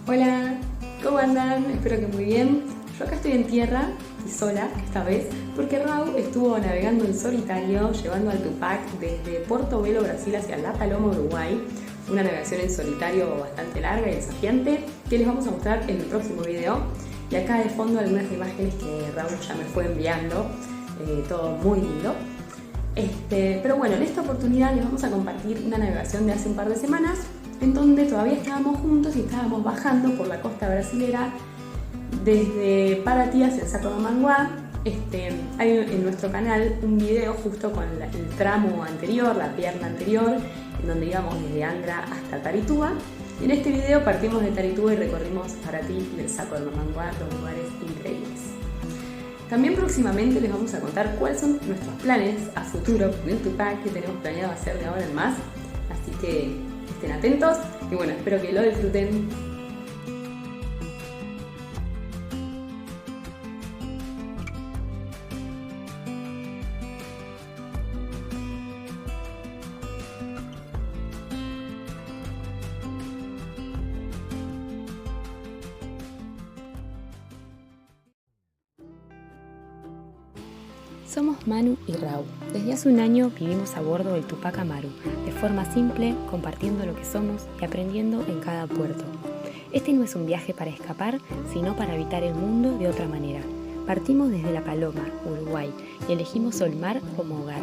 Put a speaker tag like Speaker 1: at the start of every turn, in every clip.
Speaker 1: Hola, ¿cómo andan? Espero que muy bien. Yo acá estoy en tierra y sola esta vez porque Raúl estuvo navegando en solitario llevando al Tupac desde Porto Belo, Brasil hacia La Paloma, Uruguay. Una navegación en solitario bastante larga y desafiante que les vamos a mostrar en el próximo video. Y acá de fondo algunas imágenes que Raúl ya me fue enviando, todo muy lindo. Pero bueno, en esta oportunidad les vamos a compartir una navegación de hace un par de semanas en donde todavía estábamos juntos y estábamos bajando por la costa brasilera desde Paraty hacia el Sacomanguá. Hay en nuestro canal un video justo con el tramo anterior, la pierna anterior, en donde íbamos desde Angra hasta Taritúa. Y en este video partimos de Taritúa y recorrimos Paraty y el Sacomanguá, dos lugares increíbles. También próximamente les vamos a contar cuáles son nuestros planes a futuro con el Tupac que tenemos planeado hacer de ahora en más. Así que estén atentos y bueno, espero que lo disfruten.
Speaker 2: Somos Manu y Raúl. Desde hace un año vivimos a bordo del Tupac Amaru, de forma simple, compartiendo lo que somos y aprendiendo en cada puerto. Este no es un viaje para escapar, sino para habitar el mundo de otra manera. Partimos desde La Paloma, Uruguay, y elegimos Solmar como hogar.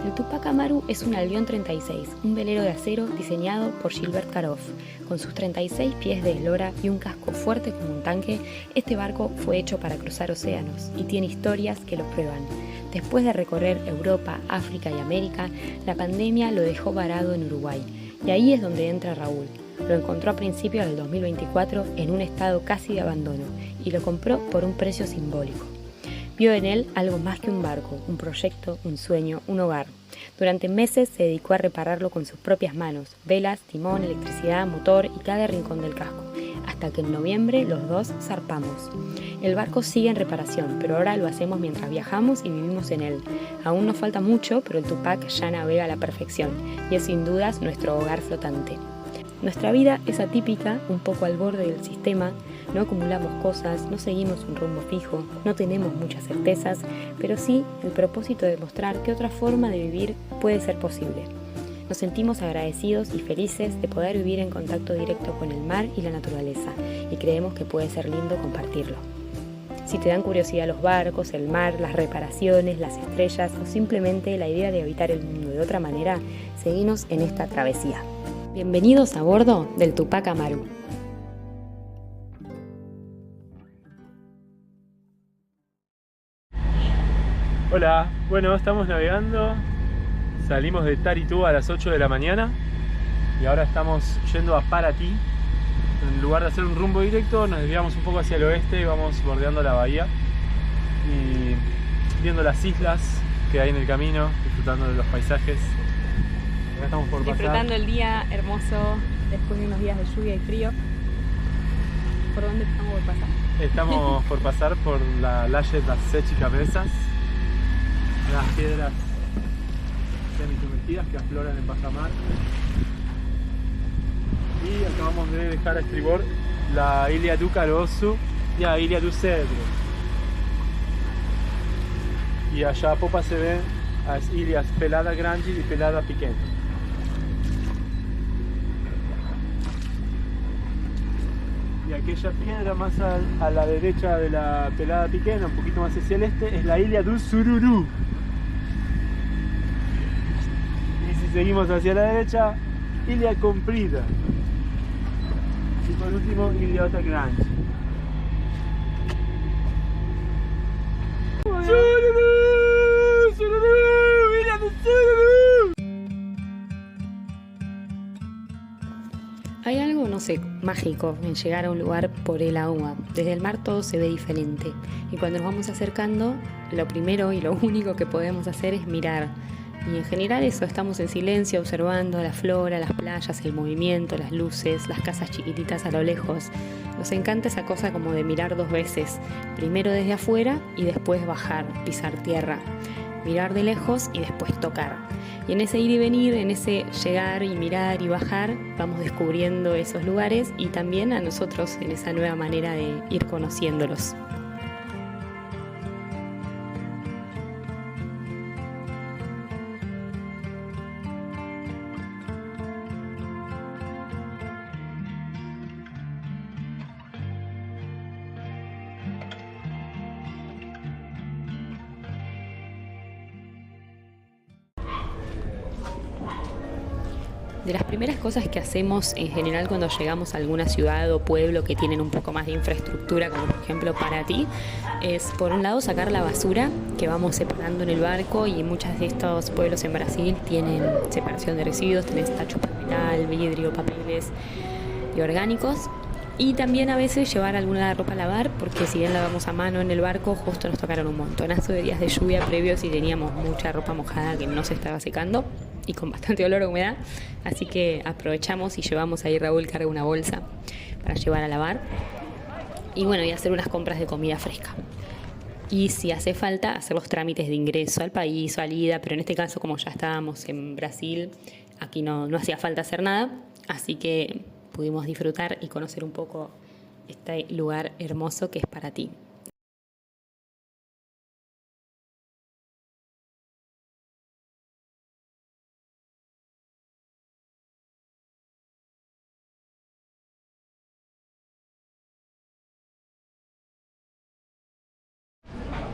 Speaker 2: El Tupac Amaru es un Albion 36, un velero de acero diseñado por Gilbert Caroff. Con sus 36 pies de eslora y un casco fuerte como un tanque, este barco fue hecho para cruzar océanos y tiene historias que lo prueban. Después de recorrer Europa, África y América, la pandemia lo dejó varado en Uruguay. Y ahí es donde entra Raúl. Lo encontró a principios del 2024 en un estado casi de abandono y lo compró por un precio simbólico. Vio en él algo más que un barco, un proyecto, un sueño, un hogar. Durante meses se dedicó a repararlo con sus propias manos, velas, timón, electricidad, motor y cada rincón del casco, hasta que en noviembre los dos zarpamos. El barco sigue en reparación, pero ahora lo hacemos mientras viajamos y vivimos en él. Aún nos falta mucho, pero el Tupac ya navega a la perfección y es sin dudas nuestro hogar flotante. Nuestra vida es atípica, un poco al borde del sistema, no acumulamos cosas, no seguimos un rumbo fijo, no tenemos muchas certezas, pero sí el propósito de mostrar que otra forma de vivir puede ser posible. Nos sentimos agradecidos y felices de poder vivir en contacto directo con el mar y la naturaleza, y creemos que puede ser lindo compartirlo. Si te dan curiosidad los barcos, el mar, las reparaciones, las estrellas o simplemente la idea de habitar el mundo de otra manera, seguinos en esta travesía. Bienvenidos a bordo del Tupac Amaru.
Speaker 3: Hola, bueno, estamos navegando, salimos de Taritúa a las 8 de la mañana y ahora estamos yendo a Paraty. En lugar de hacer un rumbo directo, nos desviamos un poco hacia el oeste y vamos bordeando la bahía y viendo las islas que hay en el camino, disfrutando de los paisajes. Acá estamos por pasar.
Speaker 1: Disfrutando el día hermoso después de unos días de lluvia y frío. ¿Por dónde estamos por pasar?
Speaker 3: Estamos por pasar por la Laje das Sete Cabeças, unas piedras semisumergidas que afloran en bajamar. Y acabamos de dejar a estribor la Ilha do Caroço y la Ilha do Cedro. Y allá a popa se ven las ilhas Pelada Grande y Pelada Pequena. Y aquella piedra más a la derecha de la Pelada Pequena, un poquito más hacia el este, es la Ilha do Sururu. Y si seguimos hacia la derecha, Ilha Comprida. Y por último, Ilhota Grande. ¡Sururu! ¡Sururu! ¡Ilha do Sururu!
Speaker 2: Hay algo, no sé, mágico en llegar a un lugar por el agua. Desde el mar todo se ve diferente. Y cuando nos vamos acercando, lo primero y lo único que podemos hacer es mirar. Y en general eso, estamos en silencio observando la flora, las playas, el movimiento, las luces, las casas chiquititas a lo lejos. Nos encanta esa cosa como de mirar dos veces, primero desde afuera y después bajar, pisar tierra. mirar de lejos y después tocar. Y en ese ir y venir, en ese llegar y mirar y bajar, vamos descubriendo esos lugares y también a nosotros en esa nueva manera de ir conociéndolos. De las primeras cosas que hacemos en general cuando llegamos a alguna ciudad o pueblo que tienen un poco más de infraestructura, como por ejemplo Paraty, es por un lado sacar la basura que vamos separando en el barco, y muchos de estos pueblos en Brasil tienen separación de residuos, tenés tachos de metal, vidrio, papeles y orgánicos. Y también a veces llevar alguna ropa a lavar, porque si bien lavamos a mano en el barco, justo nos tocaron un montonazo de días de lluvia previos y teníamos mucha ropa mojada que no se estaba secando y con bastante olor a humedad, así que aprovechamos y llevamos ahí, Raúl carga una bolsa para llevar a lavar y bueno, y hacer unas compras de comida fresca. Y si hace falta, hacer los trámites de ingreso al país, salida, pero en este caso, como ya estábamos en Brasil, aquí no hacía falta hacer nada, así que pudimos disfrutar y conocer un poco este lugar hermoso que es Paraty.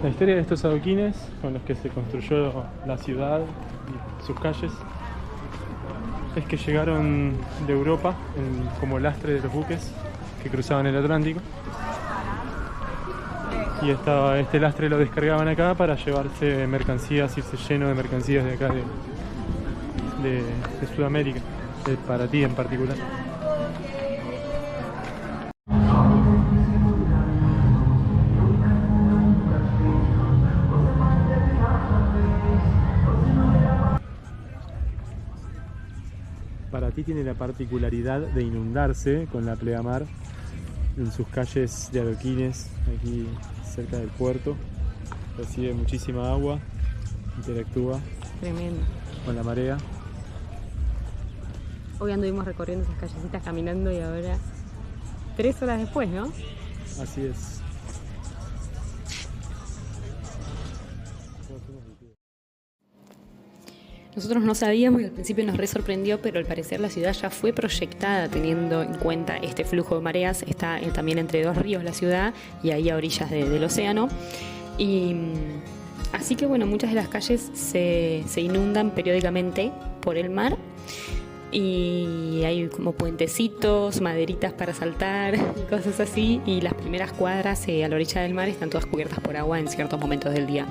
Speaker 3: La historia de estos adoquines con los que se construyó la ciudad y sus calles es que llegaron de Europa como lastre de los buques que cruzaban el Atlántico, y este lastre lo descargaban acá para llevarse mercancías, irse lleno de mercancías de acá de Sudamérica, de Paraty en particular. Paraty tiene la particularidad de inundarse con la pleamar en sus calles de adoquines, aquí cerca del puerto. Recibe muchísima agua, interactúa
Speaker 2: Tremendo.
Speaker 3: con la marea.
Speaker 2: Hoy anduvimos recorriendo esas callecitas caminando y ahora 3 horas después, ¿no?
Speaker 3: Así es.
Speaker 2: Nosotros no sabíamos y al principio nos re sorprendió, pero al parecer la ciudad ya fue proyectada teniendo en cuenta este flujo de mareas. Está también entre 2 ríos la ciudad y ahí a orillas del océano. Y así que bueno, muchas de las calles se inundan periódicamente por el mar. Y hay como puentecitos, maderitas para saltar y cosas así. Y las primeras cuadras a la orilla del mar están todas cubiertas por agua en ciertos momentos del día.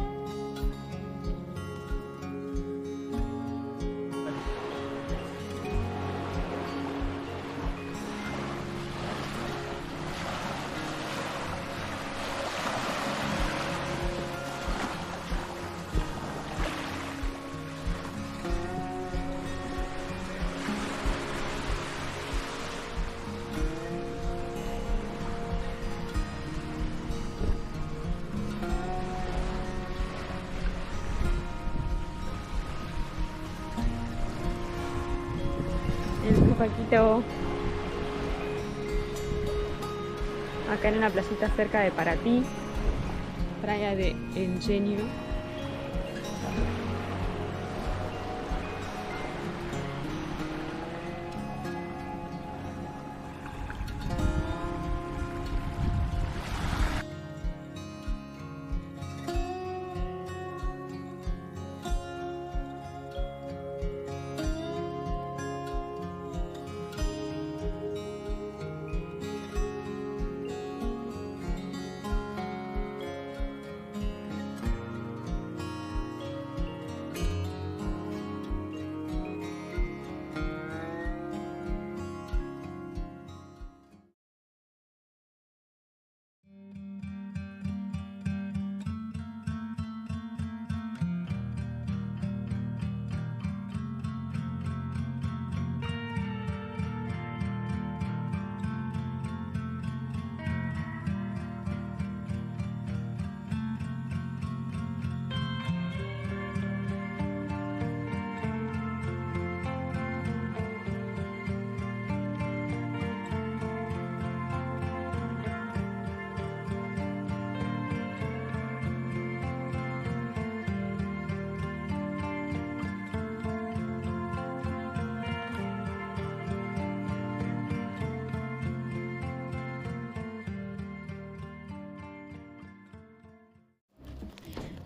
Speaker 2: El Paquito acá en una playita cerca de Paraty, playa de Engenho.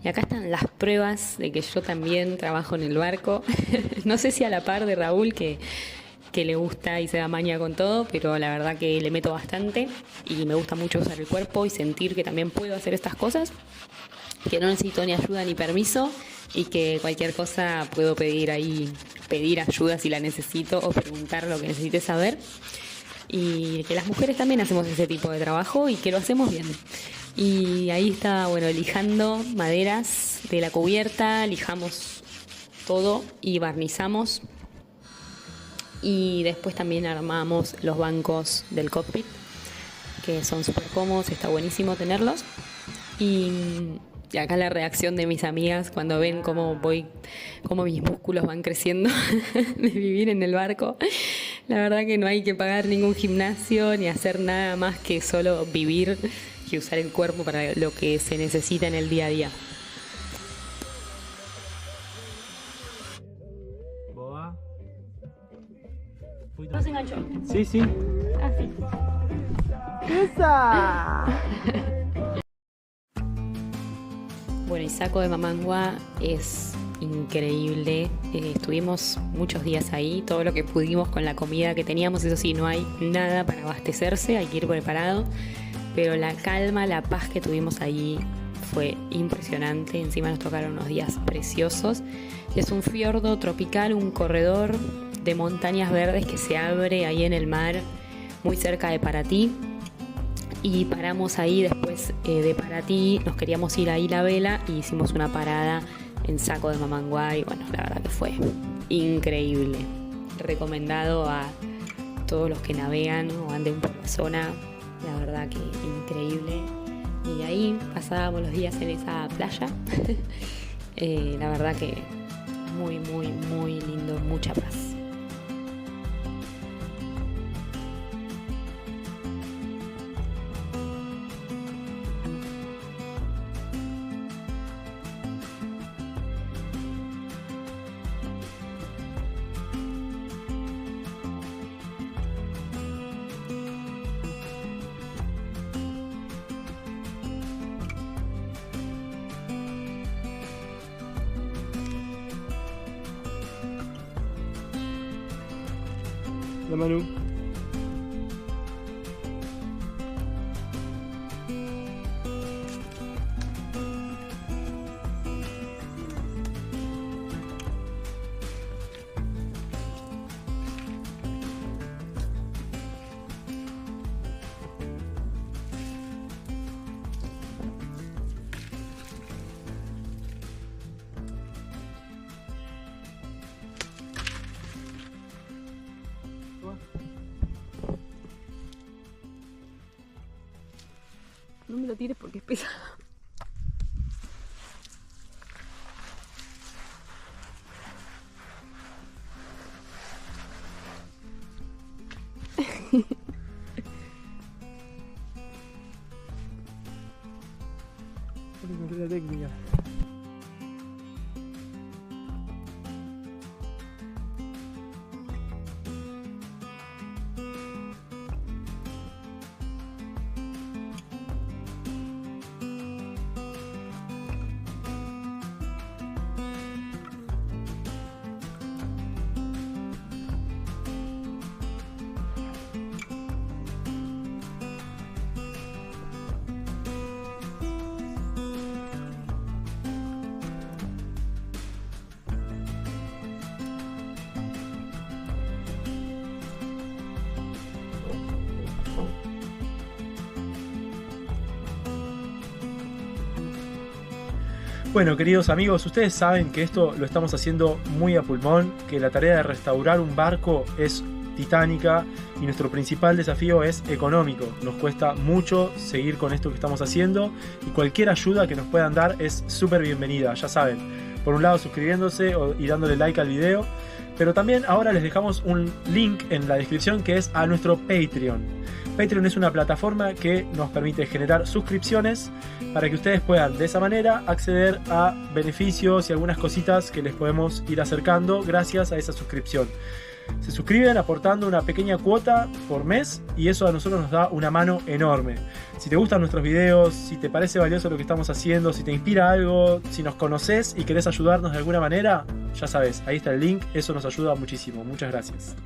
Speaker 2: Y acá están las pruebas de que yo también trabajo en el barco. No sé si a la par de Raúl, que le gusta y se da maña con todo, pero la verdad que le meto bastante y me gusta mucho usar el cuerpo y sentir que también puedo hacer estas cosas, que no necesito ni ayuda ni permiso y que cualquier cosa puedo pedir ayuda si la necesito o preguntar lo que necesite saber. Y que las mujeres también hacemos ese tipo de trabajo y que lo hacemos bien. Y ahí está, lijando maderas de la cubierta, lijamos todo y barnizamos. Y después también armamos los bancos del cockpit, que son súper cómodos, está buenísimo tenerlos. Y acá la reacción de mis amigas cuando ven cómo mis músculos van creciendo de vivir en el barco. La verdad que no hay que pagar ningún gimnasio ni hacer nada más que solo vivir y usar el cuerpo para lo que se necesita en el día a día.
Speaker 3: Boa.
Speaker 2: ¿No se enganchó?
Speaker 3: Sí, sí.
Speaker 2: Así.
Speaker 3: ¡Esa!
Speaker 2: Bueno, y Saco de Mamangua es increíble. Estuvimos muchos días ahí, todo lo que pudimos con la comida que teníamos. Eso sí, no hay nada para abastecerse, hay que ir preparado. Pero la calma, la paz que tuvimos ahí fue impresionante. Encima nos tocaron unos días preciosos. Es un fiordo tropical, un corredor de montañas verdes que se abre ahí en el mar, muy cerca de Paraty. Y paramos ahí después de Paraty, nos queríamos ir a Isla Vela y hicimos una parada en Saco de Mamangua y bueno, la verdad que fue increíble. Recomendado a todos los que navegan o anden por la zona, la verdad que increíble. Y ahí pasábamos los días en esa playa. La verdad que muy, muy, muy lindo, mucha paz.
Speaker 3: La Manu.
Speaker 2: No me lo tires porque es pesado.
Speaker 3: La técnica. Bueno, queridos amigos, ustedes saben que esto lo estamos haciendo muy a pulmón, que la tarea de restaurar un barco es titánica y nuestro principal desafío es económico. Nos cuesta mucho seguir con esto que estamos haciendo y cualquier ayuda que nos puedan dar es súper bienvenida, ya saben. Por un lado suscribiéndose y dándole like al video, pero también ahora les dejamos un link en la descripción que es a nuestro Patreon. Patreon es una plataforma que nos permite generar suscripciones para que ustedes puedan de esa manera acceder a beneficios y algunas cositas que les podemos ir acercando gracias a esa suscripción. Se suscriben aportando una pequeña cuota por mes y eso a nosotros nos da una mano enorme. Si te gustan nuestros videos, si te parece valioso lo que estamos haciendo, si te inspira algo, si nos conoces y querés ayudarnos de alguna manera, ya sabes, ahí está el link, eso nos ayuda muchísimo. Muchas gracias.